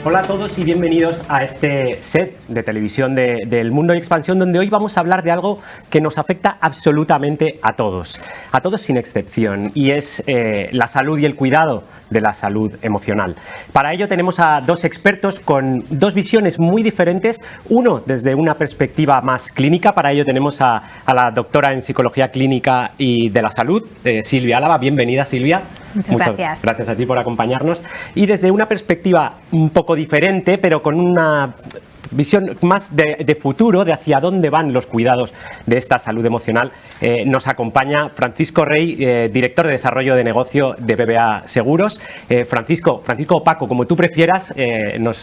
Hola a todos y bienvenidos a este set de televisión del Mundo y Expansión, donde hoy vamos a hablar de algo que nos afecta absolutamente a todos sin excepción, y es la salud y el cuidado de la salud emocional. Para ello tenemos a dos expertos con dos visiones muy diferentes, uno desde una perspectiva más clínica. Para ello tenemos a la doctora en Psicología Clínica y de la Salud, Silvia Álava. Bienvenida, Silvia. Muchas gracias. Gracias a ti por acompañarnos. Y desde una perspectiva un poco diferente, pero con una visión más de futuro, de hacia dónde van los cuidados de esta salud emocional, nos acompaña Francisco Rey, director de Desarrollo de Negocio de BBVA Seguros. Francisco o Paco, como tú prefieras,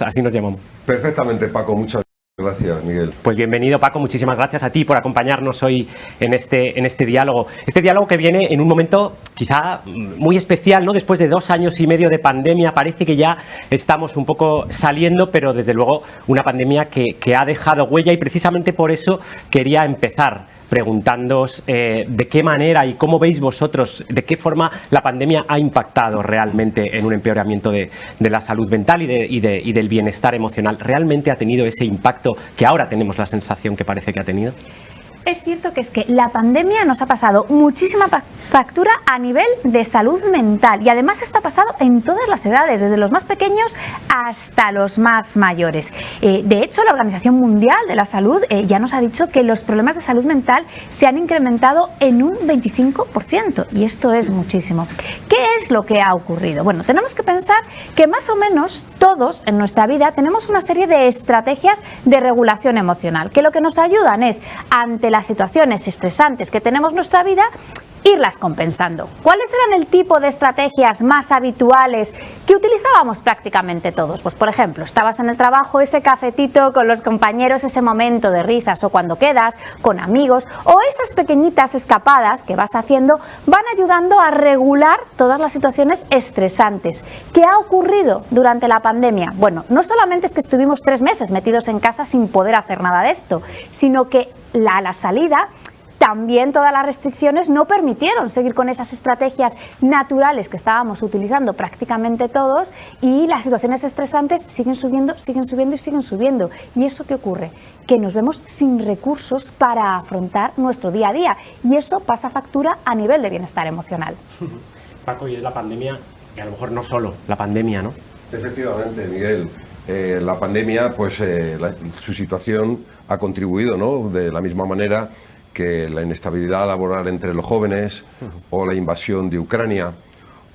así nos llamamos. Perfectamente, Paco, muchas gracias, Miguel. Pues bienvenido, Paco, muchísimas gracias a ti por acompañarnos hoy en este diálogo. Este diálogo que viene en un momento quizá muy especial, ¿no? Después de 2 años y medio de pandemia, parece que ya estamos un poco saliendo, pero desde luego una pandemia que ha dejado huella, y precisamente por eso quería empezar preguntándoos de qué manera y cómo veis vosotros, de qué forma la pandemia ha impactado realmente en un empeoramiento de la salud mental y del bienestar emocional. ¿Realmente ha tenido ese impacto que ahora tenemos la sensación que parece que ha tenido? Es cierto que es que la pandemia nos ha pasado muchísima factura a nivel de salud mental, y además esto ha pasado en todas las edades, desde los más pequeños hasta los más mayores. De hecho, la Organización Mundial de la Salud ya nos ha dicho que los problemas de salud mental se han incrementado en un 25%, y esto es muchísimo. ¿Qué es lo que ha ocurrido? Bueno, tenemos que pensar que más o menos todos en nuestra vida tenemos una serie de estrategias de regulación emocional, que lo que nos ayudan es, ante las situaciones estresantes que tenemos en nuestra vida, irlas compensando. ¿Cuáles eran el tipo de estrategias más habituales que utilizábamos prácticamente todos? Pues, por ejemplo, estabas en el trabajo, ese cafetito con los compañeros, ese momento de risas, o cuando quedas con amigos, o esas pequeñitas escapadas que vas haciendo van ayudando a regular todas las situaciones estresantes. ¿Qué ha ocurrido durante la pandemia? Bueno, no solamente es que estuvimos 3 meses metidos en casa sin poder hacer nada de esto, sino que a la salida también todas las restricciones no permitieron seguir con esas estrategias naturales que estábamos utilizando prácticamente todos, y las situaciones estresantes siguen subiendo. ¿Y eso qué ocurre? Que nos vemos sin recursos para afrontar nuestro día a día, y eso pasa factura a nivel de bienestar emocional. Paco, y es la pandemia, y a lo mejor no solo la pandemia, ¿no? Efectivamente, Miguel. La pandemia, pues su situación ha contribuido, ¿no?, de la misma manera que la inestabilidad laboral entre los jóvenes, o la invasión de Ucrania,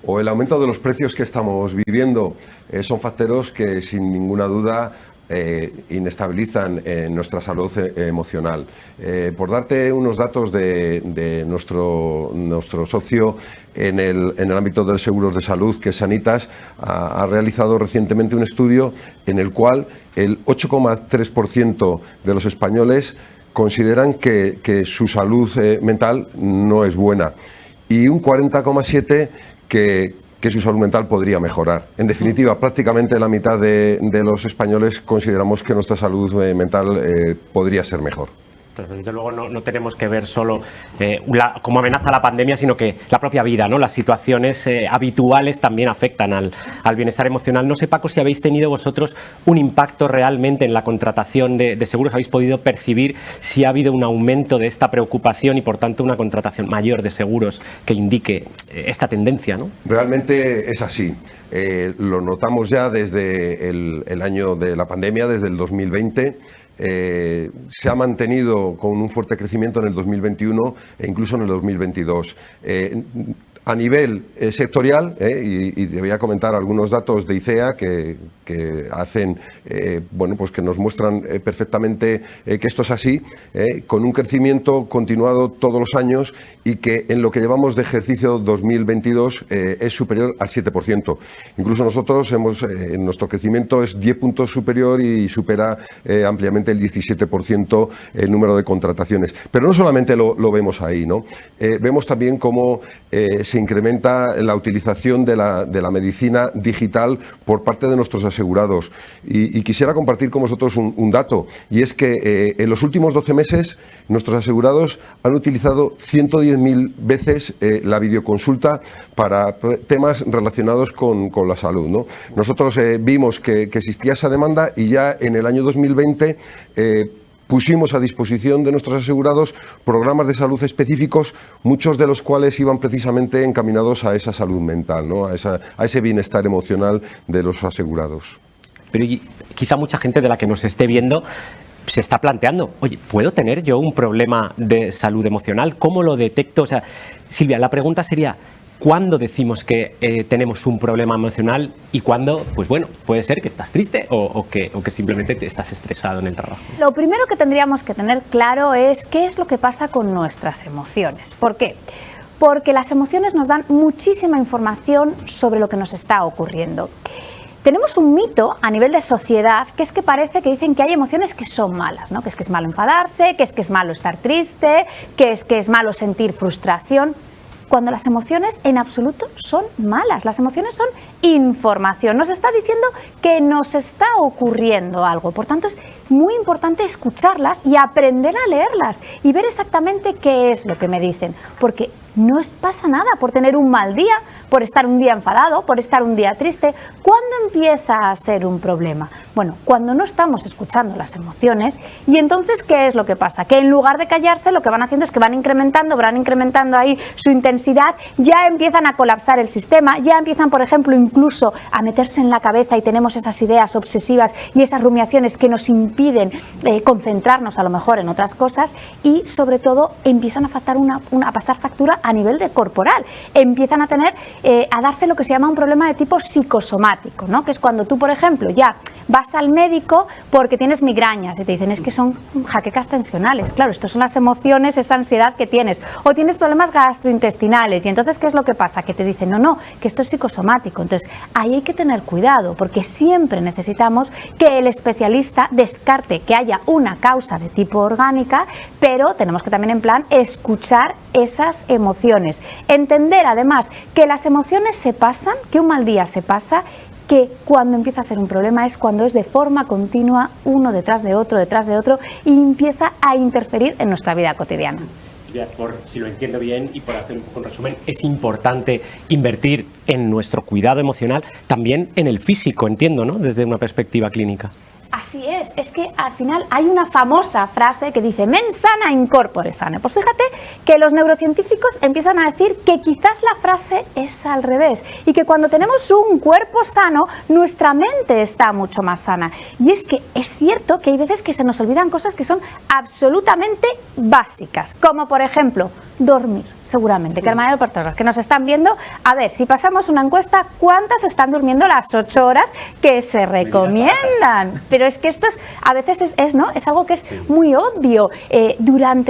o el aumento de los precios que estamos viviendo, son factores que sin ninguna duda inestabilizan nuestra salud emocional. Por darte unos datos de nuestro socio en el ámbito de los seguros de salud, que es Sanitas, ha realizado recientemente un estudio en el cual el 8,3% de los españoles consideran que su salud mental no es buena, y un 40,7% que su salud mental podría mejorar. En definitiva, prácticamente la mitad de los españoles consideramos que nuestra salud mental podría ser mejor. Pero desde luego no tenemos que ver solo como amenaza la pandemia, sino que la propia vida, ¿no? Las situaciones habituales también afectan al bienestar emocional. No sé, Paco, si habéis tenido vosotros un impacto realmente en la contratación de seguros. ¿Habéis podido percibir si ha habido un aumento de esta preocupación y, por tanto, una contratación mayor de seguros que indique esta tendencia, ¿no? Realmente es así. Lo notamos ya desde el año de la pandemia, desde el 2020. Se ha mantenido con un fuerte crecimiento en el 2021 e incluso en el 2022. A nivel sectorial, y te voy a comentar algunos datos de ICEA que hacen, pues que nos muestran perfectamente que esto es así, con un crecimiento continuado todos los años, y que en lo que llevamos de ejercicio 2022 es superior al 7%. Incluso nosotros nuestro crecimiento es 10 puntos superior y supera ampliamente el 17% el número de contrataciones. Pero no solamente lo vemos ahí, ¿no? Vemos también cómo se incrementa la utilización de la medicina digital por parte de nuestros asegurados. Y quisiera compartir con vosotros un dato, y es que en los últimos 12 meses nuestros asegurados han utilizado 110.000 veces la videoconsulta para temas relacionados con la salud, ¿no? Nosotros vimos que existía esa demanda y ya en el año 2020 pusimos a disposición de nuestros asegurados programas de salud específicos, muchos de los cuales iban precisamente encaminados a esa salud mental, ¿no? a ese bienestar emocional de los asegurados. Pero quizá mucha gente de la que nos esté viendo se está planteando, oye, ¿puedo tener yo un problema de salud emocional? ¿Cómo lo detecto? O sea, Silvia, la pregunta sería, ¿cuándo decimos que tenemos un problema emocional y cuándo, pues bueno, puede ser que estás triste o que simplemente te estás estresado en el trabajo? Lo primero que tendríamos que tener claro es qué es lo que pasa con nuestras emociones. ¿Por qué? Porque las emociones nos dan muchísima información sobre lo que nos está ocurriendo. Tenemos un mito a nivel de sociedad que es que parece que dicen que hay emociones que son malas, ¿no? Que es malo enfadarse, que es malo estar triste, que es malo sentir frustración. Cuando las emociones en absoluto son malas. Las emociones son información. Nos está diciendo que nos está ocurriendo algo. Por tanto, es muy importante escucharlas y aprender a leerlas y ver exactamente qué es lo que me dicen. Porque no pasa nada por tener un mal día, por estar un día enfadado, por estar un día triste. ¿Cuándo empieza a ser un problema? Bueno, cuando no estamos escuchando las emociones. Y entonces, ¿qué es lo que pasa? Que en lugar de callarse, lo que van haciendo es que van incrementando ahí su intensidad, ya empiezan a colapsar el sistema, ya empiezan, por ejemplo, incluso a meterse en la cabeza y tenemos esas ideas obsesivas y esas rumiaciones que nos impiden concentrarnos a lo mejor en otras cosas y, sobre todo, empiezan a pasar factura a nivel de corporal. Empiezan a tener, a darse lo que se llama un problema de tipo psicosomático, ¿no? Que es cuando tú, por ejemplo, ya vas al médico porque tienes migrañas y te dicen es que son jaquecas tensionales. Claro, esto son las emociones, esa ansiedad que tienes. O tienes problemas gastrointestinales y entonces, ¿qué es lo que pasa? Que te dicen, no, que esto es psicosomático. Entonces, ahí hay que tener cuidado porque siempre necesitamos que el especialista descarte que haya una causa de tipo orgánica, pero tenemos que también en plan escuchar esas emociones. Entender además que las emociones se pasan, que un mal día se pasa, que cuando empieza a ser un problema es cuando es de forma continua, uno detrás de otro, y empieza a interferir en nuestra vida cotidiana. Si lo entiendo bien y por hacer un poco un resumen, es importante invertir en nuestro cuidado emocional, también en el físico, entiendo, ¿no? Desde una perspectiva clínica. Así es que al final hay una famosa frase que dice mens sana in corpore sano. Pues fíjate que los neurocientíficos empiezan a decir que quizás la frase es al revés y que cuando tenemos un cuerpo sano, nuestra mente está mucho más sana. Y es que es cierto que hay veces que se nos olvidan cosas que son absolutamente básicas, como por ejemplo, dormir. Seguramente que hermanas personas que nos están viendo, a ver, si pasamos una encuesta, ¿cuántas están durmiendo las 8 horas que se recomiendan? Pero es que esto a veces es algo que es muy obvio.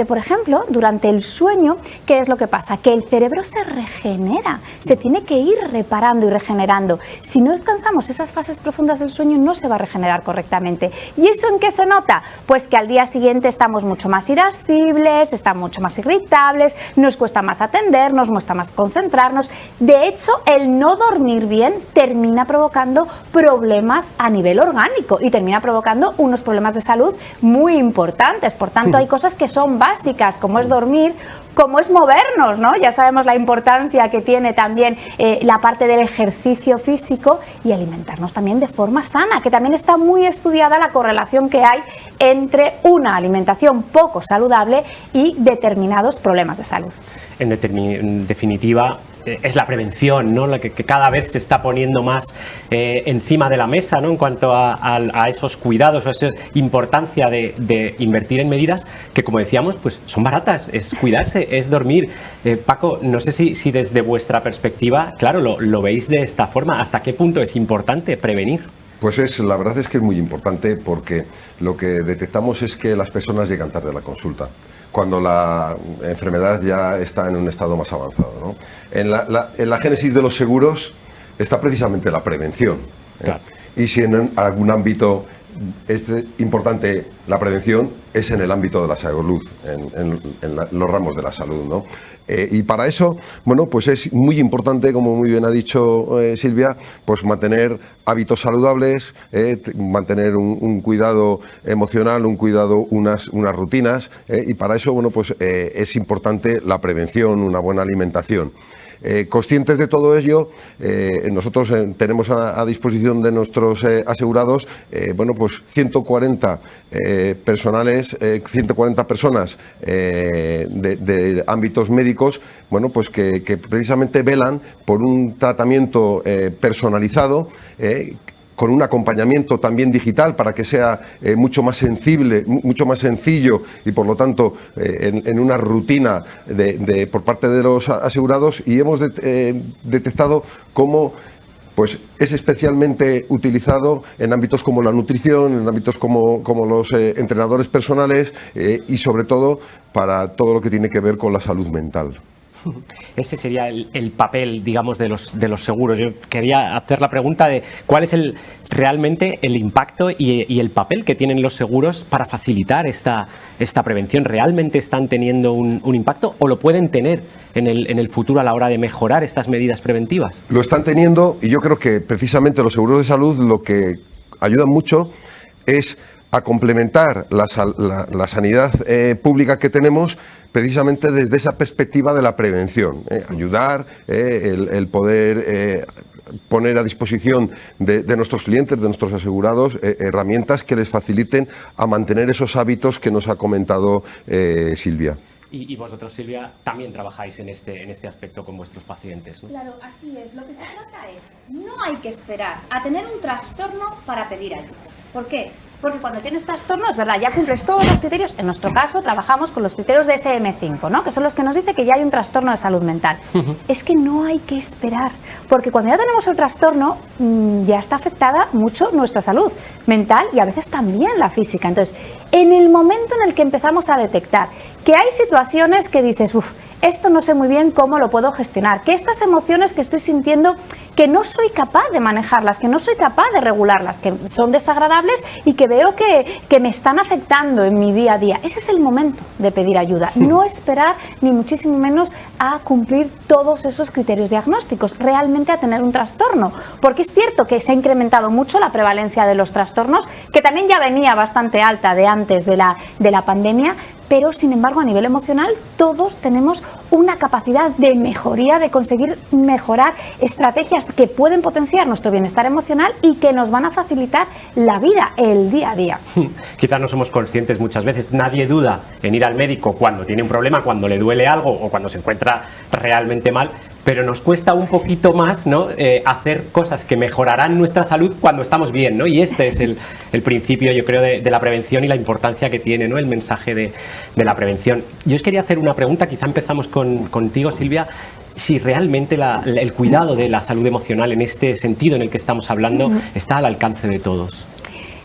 Por ejemplo, durante el sueño, ¿qué es lo que pasa? Que el cerebro se regenera, se tiene que ir reparando y regenerando. Si no alcanzamos esas fases profundas del sueño, no se va a regenerar correctamente. ¿Y eso en qué se nota? Pues que al día siguiente estamos mucho más irascibles, estamos mucho más irritables, nos cuesta más atendernos, nos cuesta más concentrarnos. De hecho, el no dormir bien termina provocando problemas a nivel orgánico y termina provocando unos problemas de salud muy importantes. Por tanto, hay cosas que son básicas, como es dormir, como es movernos, ¿no? Ya sabemos la importancia que tiene también la parte del ejercicio físico y alimentarnos también de forma sana, que también está muy estudiada la correlación que hay entre una alimentación poco saludable y determinados problemas de salud. En definitiva, es la prevención, ¿no? La que cada vez se está poniendo más encima de la mesa, ¿no? En cuanto a esos cuidados, a esa importancia de invertir en medidas que, como decíamos, pues son baratas, es cuidarse, es dormir. Paco, no sé si desde vuestra perspectiva, claro, lo veis de esta forma. ¿Hasta qué punto es importante prevenir? Pues la verdad es que es muy importante porque lo que detectamos es que las personas llegan tarde a la consulta, cuando la enfermedad ya está en un estado más avanzado, ¿no? En la génesis de los seguros está precisamente la prevención. Claro. Y si en algún ámbito es importante la prevención es en el ámbito de la salud, en los ramos de la salud, ¿no? Y para eso, bueno, pues es muy importante, como muy bien ha dicho Silvia, pues mantener hábitos saludables, mantener un cuidado emocional, un cuidado, unas rutinas, y para eso, bueno, pues es importante la prevención, una buena alimentación. Conscientes de todo ello, nosotros tenemos a disposición de nuestros asegurados, bueno, pues 140 personas de ámbitos médicos, bueno, pues que precisamente velan por un tratamiento personalizado, con un acompañamiento también digital para que sea mucho más sensible, mucho más sencillo y por lo tanto en una rutina por parte de los asegurados, y hemos detectado cómo pues es especialmente utilizado en ámbitos como la nutrición, en ámbitos como los entrenadores personales y sobre todo para todo lo que tiene que ver con la salud mental. Ese sería el papel, digamos, de los seguros. Yo quería hacer la pregunta de cuál es realmente el impacto y el papel que tienen los seguros para facilitar esta prevención. ¿Realmente están teniendo un impacto o lo pueden tener en el futuro a la hora de mejorar estas medidas preventivas? Lo están teniendo, y yo creo que precisamente los seguros de salud lo que ayudan mucho es a complementar la sanidad pública que tenemos precisamente desde esa perspectiva de la prevención. Ayudar, el poder poner a disposición de nuestros clientes, de nuestros asegurados, herramientas que les faciliten a mantener esos hábitos que nos ha comentado Silvia. Y vosotros, Silvia, también trabajáis en este aspecto con vuestros pacientes, ¿no? Claro, así es. Lo que se trata es, no hay que esperar a tener un trastorno para pedir ayuda. ¿Por qué? Porque cuando tienes trastorno, es verdad, ya cumples todos los criterios. En nuestro caso, trabajamos con los criterios de DSM-5, ¿no? Que son los que nos dicen que ya hay un trastorno de salud mental. Es que no hay que esperar, porque cuando ya tenemos el trastorno, ya está afectada mucho nuestra salud mental y a veces también la física. Entonces, en el momento en el que empezamos a detectar que hay situaciones que dices, esto no sé muy bien cómo lo puedo gestionar, que estas emociones que estoy sintiendo, que no soy capaz de manejarlas, que no soy capaz de regularlas, que son desagradables y que veo que me están afectando en mi día a día. Ese es el momento de pedir ayuda, no esperar ni muchísimo menos a cumplir todos esos criterios diagnósticos, realmente a tener un trastorno, porque es cierto que se ha incrementado mucho la prevalencia de los trastornos, que también ya venía bastante alta de antes de la pandemia, pero sin embargo a nivel emocional todos tenemos una capacidad de mejoría, de conseguir mejorar estrategias que pueden potenciar nuestro bienestar emocional y que nos van a facilitar la vida, el día a día. Quizás no somos conscientes muchas veces, nadie duda en ir al médico cuando tiene un problema, cuando le duele algo o cuando se encuentra realmente mal, pero nos cuesta un poquito más, ¿no? Hacer cosas que mejorarán nuestra salud cuando estamos bien, ¿no? Y este es el principio, yo creo, de la prevención y la importancia que tiene, ¿no? El mensaje de la prevención. Yo os quería hacer una pregunta, quizá empezamos contigo, Silvia, si realmente el cuidado de la salud emocional en este sentido en el que estamos hablando está al alcance de todos.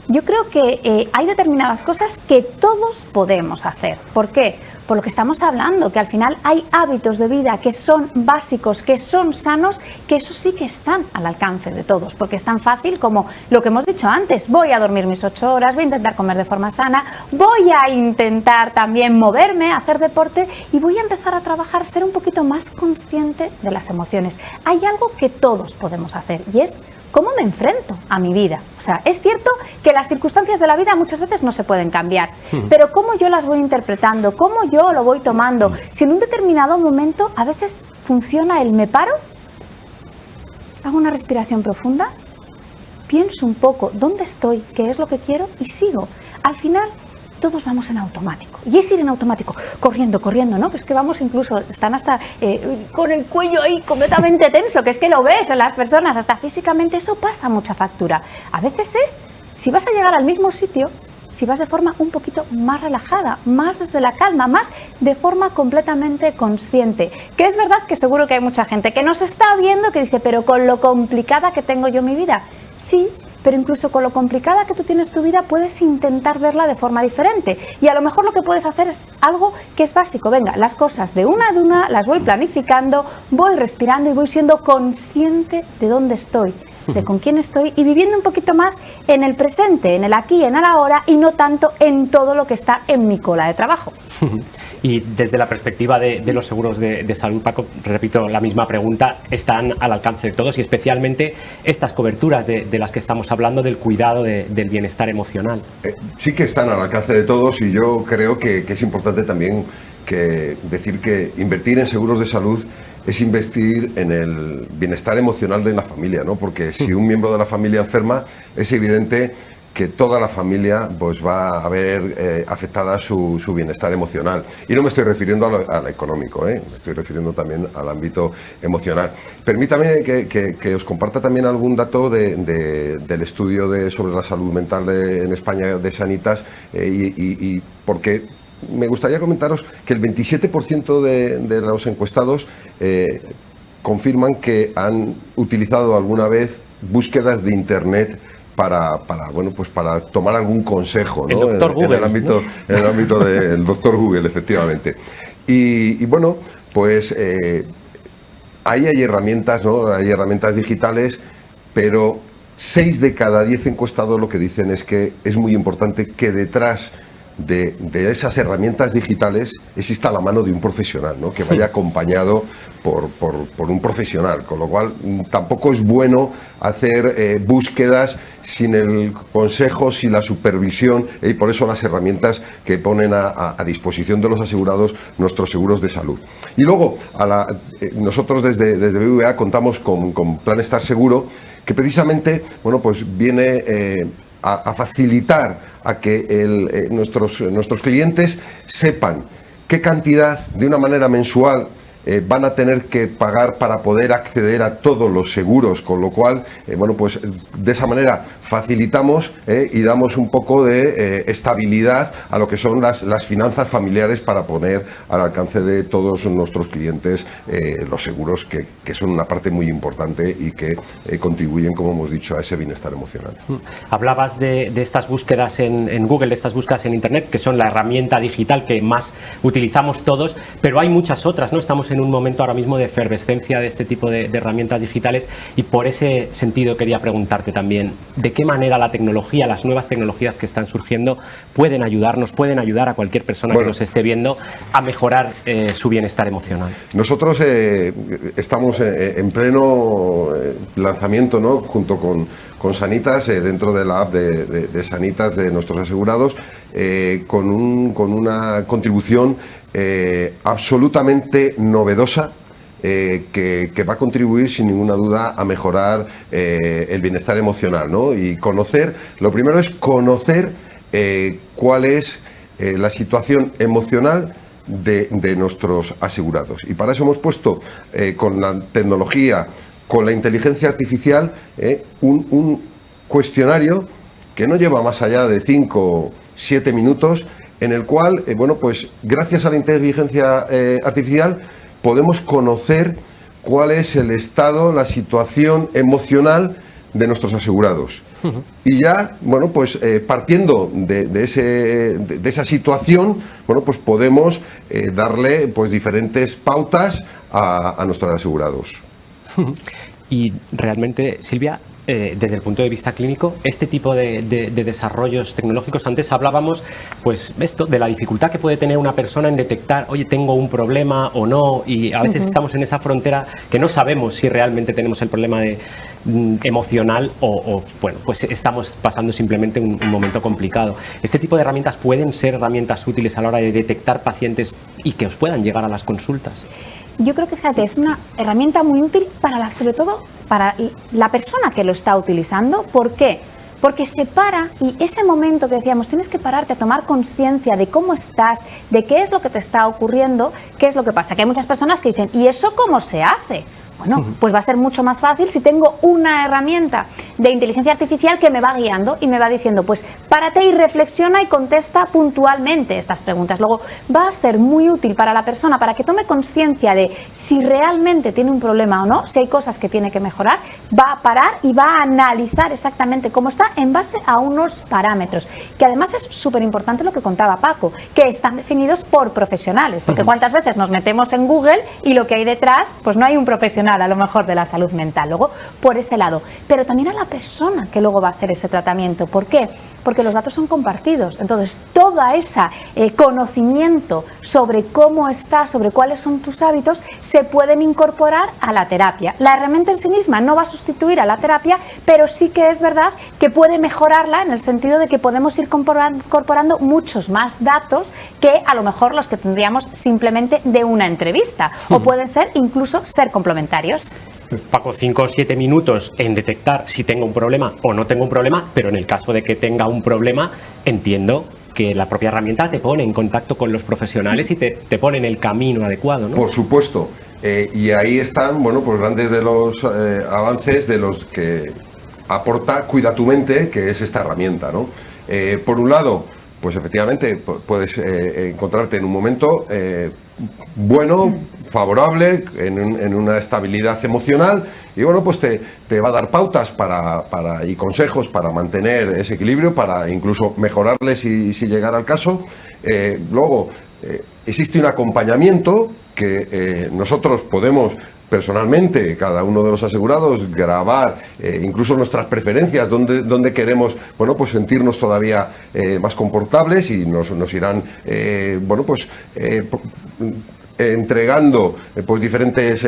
Yo creo que hay determinadas cosas que todos podemos hacer. ¿Por qué? Por lo que estamos hablando, que al final hay hábitos de vida que son básicos, que son sanos, que eso sí que están al alcance de todos, porque es tan fácil como lo que hemos dicho antes: voy a dormir mis 8 horas, voy a intentar comer de forma sana, voy a intentar también moverme, hacer deporte y voy a empezar a trabajar, ser un poquito más consciente de las emociones. Hay algo que todos podemos hacer y es cómo me enfrento a mi vida. O sea, es cierto que las circunstancias de la vida muchas veces no se pueden cambiar, pero cómo yo las voy interpretando, cómo yo lo voy tomando. Si en un determinado momento a veces funciona el me paro, hago una respiración profunda, pienso un poco dónde estoy, qué es lo que quiero y sigo. Al final todos vamos en automático, y es ir en automático, corriendo, ¿no? Pues que vamos incluso, están hasta con el cuello ahí completamente tenso, que es que lo ves en las personas, hasta físicamente, eso pasa mucha factura. A veces es, si vas a llegar al mismo sitio, si vas de forma un poquito más relajada, más desde la calma, más de forma completamente consciente. Que es verdad que seguro que hay mucha gente que nos está viendo que dice, pero con lo complicada que tengo yo mi vida. Sí, pero incluso con lo complicada que tú tienes tu vida puedes intentar verla de forma diferente, y a lo mejor lo que puedes hacer es algo que es básico. Venga, las cosas de una las voy planificando, voy respirando y voy siendo consciente de dónde estoy. de con quién estoy y viviendo un poquito más en el presente, en el aquí, en el ahora y no tanto en todo lo que está en mi cola de trabajo. Y desde la perspectiva de los seguros de salud, Paco, repito la misma pregunta, están al alcance de todos y especialmente estas coberturas de las que estamos hablando, del cuidado del bienestar emocional. Sí que están al alcance de todos y yo creo que es importante también decir que invertir en seguros de salud es investir en el bienestar emocional de la familia, ¿no? Porque si un miembro de la familia enferma, es evidente que toda la familia pues va a ver afectada su bienestar emocional. Y no me estoy refiriendo a lo económico, me estoy refiriendo también al ámbito emocional. Permítame que os comparta también algún dato del estudio sobre la salud mental en España de Sanitas, y porque me gustaría comentaros que el 27% de los encuestados confirman que han utilizado alguna vez búsquedas de Internet para tomar algún consejo, ¿no? El doctor Google. En el ámbito del doctor Google, efectivamente. Y bueno, pues ahí hay herramientas, ¿no? Hay herramientas digitales, pero 6 de cada 10 encuestados lo que dicen es que es muy importante que detrás de esas herramientas digitales exista la mano de un profesional, ¿no? Que vaya acompañado por un profesional, con lo cual tampoco es bueno hacer búsquedas sin el consejo, sin la supervisión, y por eso las herramientas que ponen a disposición de los asegurados nuestros seguros de salud. Y luego, nosotros desde BBVA contamos con Plan Estar Seguro, que precisamente pues viene a facilitar a que nuestros clientes sepan qué cantidad, de una manera mensual, van a tener que pagar para poder acceder a todos los seguros, con lo cual, pues de esa manera facilitamos y damos un poco de estabilidad a lo que son las finanzas familiares para poner al alcance de todos nuestros clientes los seguros que son una parte muy importante y que contribuyen, como hemos dicho, a ese bienestar emocional. Hablabas de estas búsquedas en Google, de estas búsquedas en Internet, que son la herramienta digital que más utilizamos todos, pero hay muchas otras, ¿no? Estamos en un momento ahora mismo de efervescencia de este tipo de herramientas digitales y por ese sentido quería preguntarte también, ¿de qué manera la tecnología, las nuevas tecnologías que están surgiendo pueden ayudarnos, pueden ayudar a cualquier persona que nos esté viendo a mejorar su bienestar emocional? Nosotros estamos en pleno lanzamiento, ¿no? Junto con Sanitas, dentro de la app de Sanitas de nuestros asegurados, con una contribución absolutamente novedosa, que va a contribuir sin ninguna duda a mejorar el bienestar emocional, ¿no? Y lo primero es conocer cuál es la situación emocional de nuestros asegurados. Y para eso hemos puesto con la tecnología, con la inteligencia artificial, un cuestionario que no lleva más allá de 5 o 7 minutos, en el cual, pues gracias a la inteligencia artificial podemos conocer cuál es el estado, la situación emocional de nuestros asegurados. Y ya, pues partiendo de esa situación, pues podemos darle pues diferentes pautas a nuestros asegurados. Y realmente, Silvia, desde el punto de vista clínico, este tipo de desarrollos tecnológicos, antes hablábamos pues de la dificultad que puede tener una persona en detectar, oye, tengo un problema o no, y a veces estamos en esa frontera que no sabemos si realmente tenemos el problema emocional o pues estamos pasando simplemente un momento complicado. Este tipo de herramientas pueden ser herramientas útiles a la hora de detectar pacientes y que os puedan llegar a las consultas. Yo creo que, fíjate, es una herramienta muy útil sobre todo para la persona que lo está utilizando. ¿Por qué? Porque se para y ese momento que decíamos, tienes que pararte a tomar conciencia de cómo estás, de qué es lo que te está ocurriendo, qué es lo que pasa. Que hay muchas personas que dicen, ¿y eso cómo se hace? Bueno, pues va a ser mucho más fácil si tengo una herramienta de inteligencia artificial que me va guiando y me va diciendo, pues párate y reflexiona y contesta puntualmente estas preguntas. Luego va a ser muy útil para la persona para que tome conciencia de si realmente tiene un problema o no, si hay cosas que tiene que mejorar, va a parar y va a analizar exactamente cómo está en base a unos parámetros. Que además es súper importante lo que contaba Paco, que están definidos por profesionales, porque cuántas veces nos metemos en Google y lo que hay detrás, pues no hay un profesional profesional a lo mejor de la salud mental, luego por ese lado, pero también a la persona que luego va a hacer ese tratamiento. ¿Por qué? Porque los datos son compartidos, entonces todo ese conocimiento sobre cómo estás, sobre cuáles son tus hábitos, se pueden incorporar a la terapia. La herramienta en sí misma no va a sustituir a la terapia, pero sí que es verdad que puede mejorarla en el sentido de que podemos ir incorporando muchos más datos que a lo mejor los que tendríamos simplemente de una entrevista, o pueden ser incluso ser complementarios. Paco, 5 o 7 minutos en detectar si tengo un problema o no tengo un problema, pero en el caso de que tenga un problema, entiendo que la propia herramienta te pone en contacto con los profesionales y te pone en el camino adecuado, ¿no? Por supuesto. Y ahí están, bueno, pues grandes de los avances de los que aporta Cuida tu Mente, que es esta herramienta, ¿no? Por un lado, pues efectivamente puedes encontrarte en un momento bueno, favorable, en una estabilidad emocional, y bueno, pues te va a dar pautas y consejos para mantener ese equilibrio, para incluso mejorarle si llegara al caso. Luego, existe un acompañamiento que nosotros podemos personalmente, cada uno de los asegurados, grabar incluso nuestras preferencias, donde queremos, bueno, pues sentirnos todavía más confortables, y nos irán, bueno, pues entregando pues diferentes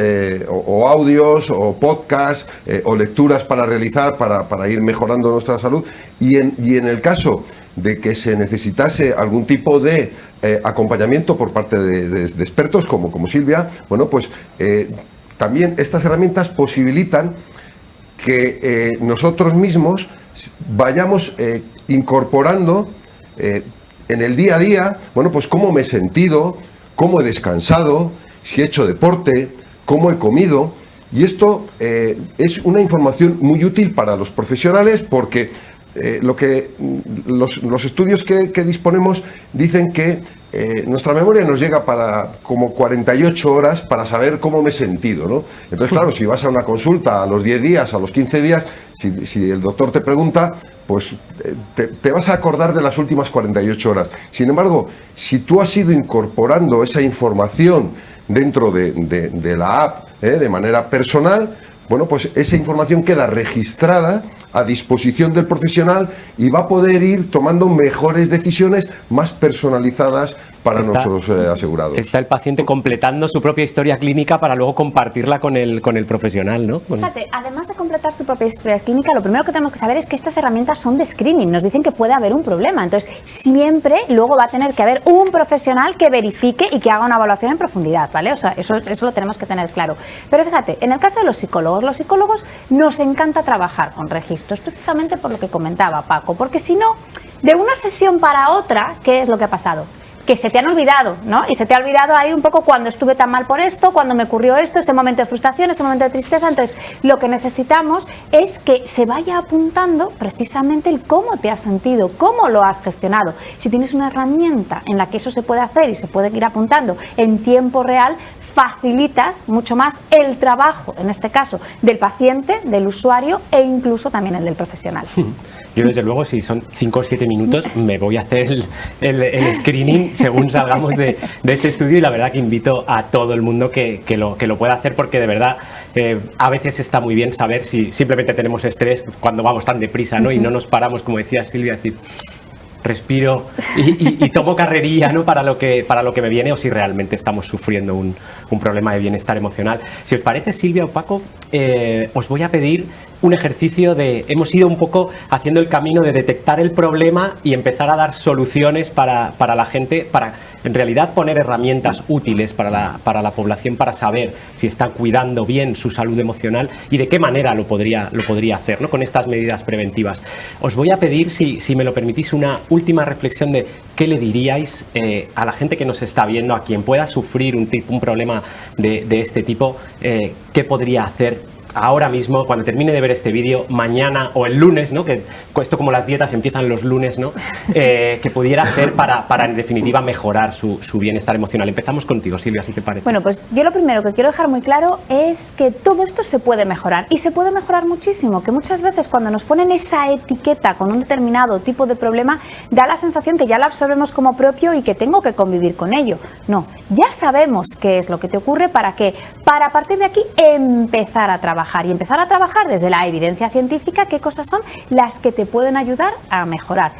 o audios o podcasts o lecturas para realizar para ir mejorando nuestra salud, y en el caso de que se necesitase algún tipo de acompañamiento por parte de expertos como Silvia, bueno, pues también estas herramientas posibilitan que nosotros mismos vayamos incorporando en el día a día, bueno, pues cómo me he sentido, cómo he descansado, si he hecho deporte, cómo he comido. Y esto es una información muy útil para los profesionales, porque los estudios que disponemos dicen que nuestra memoria nos llega para como 48 horas para saber cómo me he sentido, ¿no? Entonces, claro, si vas a una consulta a los 10 días, a los 15 días, si el doctor te pregunta, pues te vas a acordar de las últimas 48 horas. Sin embargo, si tú has ido incorporando esa información dentro de la app de manera personal, bueno, pues esa información queda registrada a disposición del profesional y va a poder ir tomando mejores decisiones más personalizadas para nuestros asegurados. Está el paciente completando su propia historia clínica para luego compartirla con el profesional, ¿no? Fíjate, además de completar su propia historia clínica, lo primero que tenemos que saber es que estas herramientas son de screening, nos dicen que puede haber un problema, entonces siempre luego va a tener que haber un profesional que verifique y que haga una evaluación en profundidad, ¿vale? O sea, eso lo tenemos que tener claro. Pero fíjate, en el caso de los psicólogos nos encanta trabajar con registros, precisamente por lo que comentaba Paco, porque si no, de una sesión para otra, ¿qué es lo que ha pasado? Que se te han olvidado, ¿no? Y se te ha olvidado ahí un poco cuando estuve tan mal por esto, cuando me ocurrió esto, ese momento de frustración, ese momento de tristeza. Entonces, lo que necesitamos es que se vaya apuntando precisamente el cómo te has sentido, cómo lo has gestionado. Si tienes una herramienta en la que eso se puede hacer y se puede ir apuntando en tiempo real, facilitas mucho más el trabajo, en este caso, del paciente, del usuario e incluso también el del profesional. Yo, desde luego, si son 5 o 7 minutos, me voy a hacer el screening según salgamos de este estudio, y la verdad que invito a todo el mundo que lo pueda hacer, porque de verdad a veces está muy bien saber si simplemente tenemos estrés cuando vamos tan deprisa, ¿no? Y no nos paramos, como decía Silvia, decir, respiro y tomo carrerilla, ¿no? para lo que me viene, o si realmente estamos sufriendo un problema de bienestar emocional. Si os parece, Silvia o Paco, os voy a pedir un ejercicio hemos ido un poco haciendo el camino de detectar el problema y empezar a dar soluciones para la gente, para en realidad poner herramientas útiles para la población, para saber si está cuidando bien su salud emocional y de qué manera lo podría hacer, ¿no? Con estas medidas preventivas. Os voy a pedir, si me lo permitís, una última reflexión de qué le diríais a la gente que nos está viendo, a quien pueda sufrir un problema de este tipo, qué podría hacer ahora mismo, cuando termine de ver este vídeo, mañana o el lunes, ¿no? Que esto, como las dietas empiezan los lunes, ¿no? Que pudiera hacer para en definitiva mejorar su bienestar emocional. Empezamos contigo, Silvia, si te parece. Bueno, pues yo lo primero que quiero dejar muy claro es que todo esto se puede mejorar, y se puede mejorar muchísimo, que muchas veces cuando nos ponen esa etiqueta con un determinado tipo de problema, da la sensación que ya la absorbemos como propio y que tengo que convivir con ello. No, ya sabemos qué es lo que te ocurre, para a partir de aquí empezar a trabajar, y empezar a trabajar desde la evidencia científica qué cosas son las que te pueden ayudar a mejorar.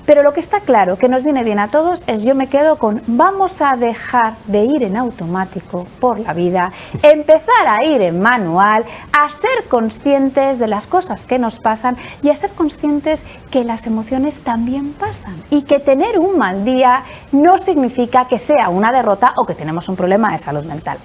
Pero lo que está claro, que nos viene bien a todos, es yo me quedo con vamos a dejar de ir en automático por la vida, empezar a ir en manual, a ser conscientes de las cosas que nos pasan y a ser conscientes que las emociones también pasan, y que tener un mal día no significa que sea una derrota o que tenemos un problema de salud mental.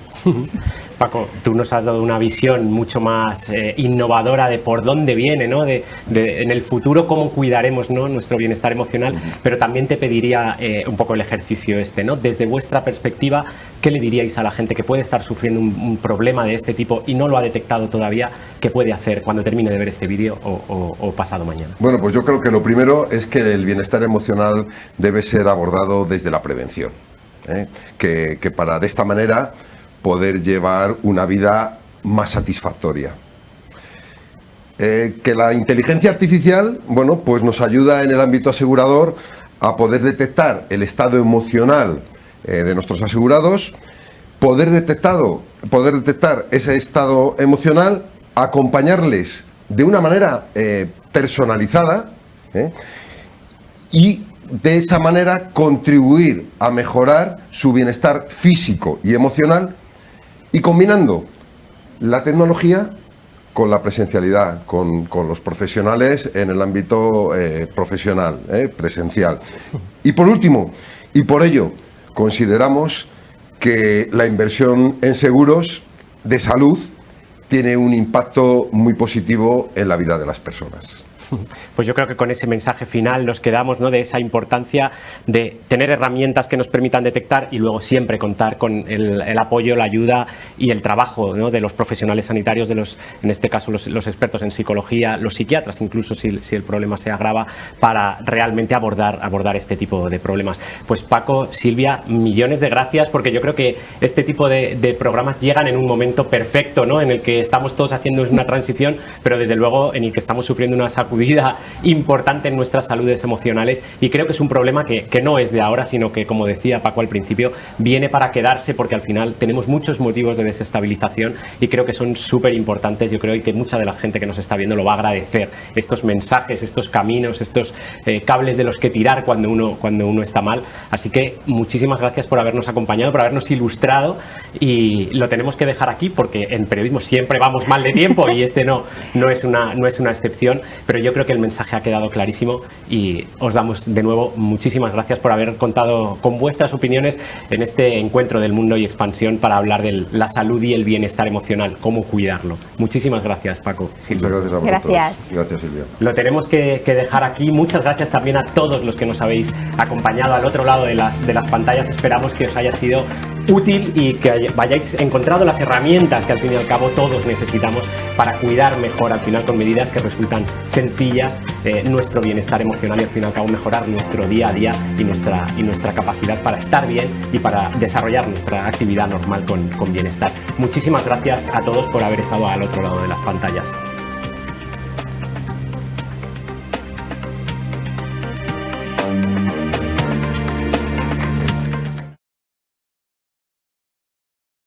Paco, tú nos has dado una visión mucho más innovadora de por dónde viene, ¿no? De en el futuro cómo cuidaremos, ¿no? Nuestro bienestar emocional, pero también te pediría un poco el ejercicio este, ¿no? Desde vuestra perspectiva, ¿qué le diríais a la gente que puede estar sufriendo un problema de este tipo y no lo ha detectado todavía? ¿Qué puede hacer cuando termine de ver este vídeo o pasado mañana? Bueno, pues yo creo que lo primero es que el bienestar emocional debe ser abordado desde la prevención, ¿eh? Que para de esta manera poder llevar una vida más satisfactoria. Que la inteligencia artificial, bueno, pues nos ayuda en el ámbito asegurador a poder detectar el estado emocional de nuestros asegurados, poder detectar ese estado emocional, acompañarles de una manera personalizada, y de esa manera contribuir a mejorar su bienestar físico y emocional, y combinando la tecnología con la presencialidad, con los profesionales en el ámbito profesional, presencial. Y por último, y por ello, consideramos que la inversión en seguros de salud tiene un impacto muy positivo en la vida de las personas. Pues yo creo que con ese mensaje final nos quedamos, ¿no? De esa importancia de tener herramientas que nos permitan detectar y luego siempre contar con el apoyo, la ayuda y el trabajo, ¿no? De los profesionales sanitarios, en este caso los expertos en psicología, los psiquiatras incluso si el problema se agrava, para realmente abordar este tipo de problemas. Pues Paco, Silvia, millones de gracias, porque yo creo que este tipo de programas llegan en un momento perfecto, ¿no? En el que estamos todos haciendo una transición, pero desde luego en el que estamos sufriendo una sacudida importante en nuestras saludes emocionales, y creo que es un problema que no es de ahora, sino que, como decía Paco al principio, viene para quedarse, porque al final tenemos muchos motivos de desestabilización y creo que son súper importantes. Yo creo que mucha de la gente que nos está viendo lo va a agradecer, estos mensajes, estos caminos, estos cables de los que tirar cuando uno está mal. Así que muchísimas gracias por habernos acompañado, por habernos ilustrado, y lo tenemos que dejar aquí porque en periodismo siempre vamos mal de tiempo y este no es una excepción, pero yo creo que el mensaje ha quedado clarísimo y os damos de nuevo muchísimas gracias por haber contado con vuestras opiniones en este encuentro del Mundo y Expansión para hablar de la salud y el bienestar emocional, cómo cuidarlo. Muchísimas gracias, Paco. Silvia. Muchas gracias a vosotros. Gracias. Gracias, Silvia. Lo tenemos que dejar aquí. Muchas gracias también a todos los que nos habéis acompañado al otro lado de las pantallas. Esperamos que os haya sido útil y que hayáis encontrado las herramientas que al fin y al cabo todos necesitamos para cuidar mejor, al final con medidas que resultan sencillas, nuestro bienestar emocional y al fin y al cabo mejorar nuestro día a día y nuestra capacidad para estar bien y para desarrollar nuestra actividad normal con bienestar. Muchísimas gracias a todos por haber estado al otro lado de las pantallas.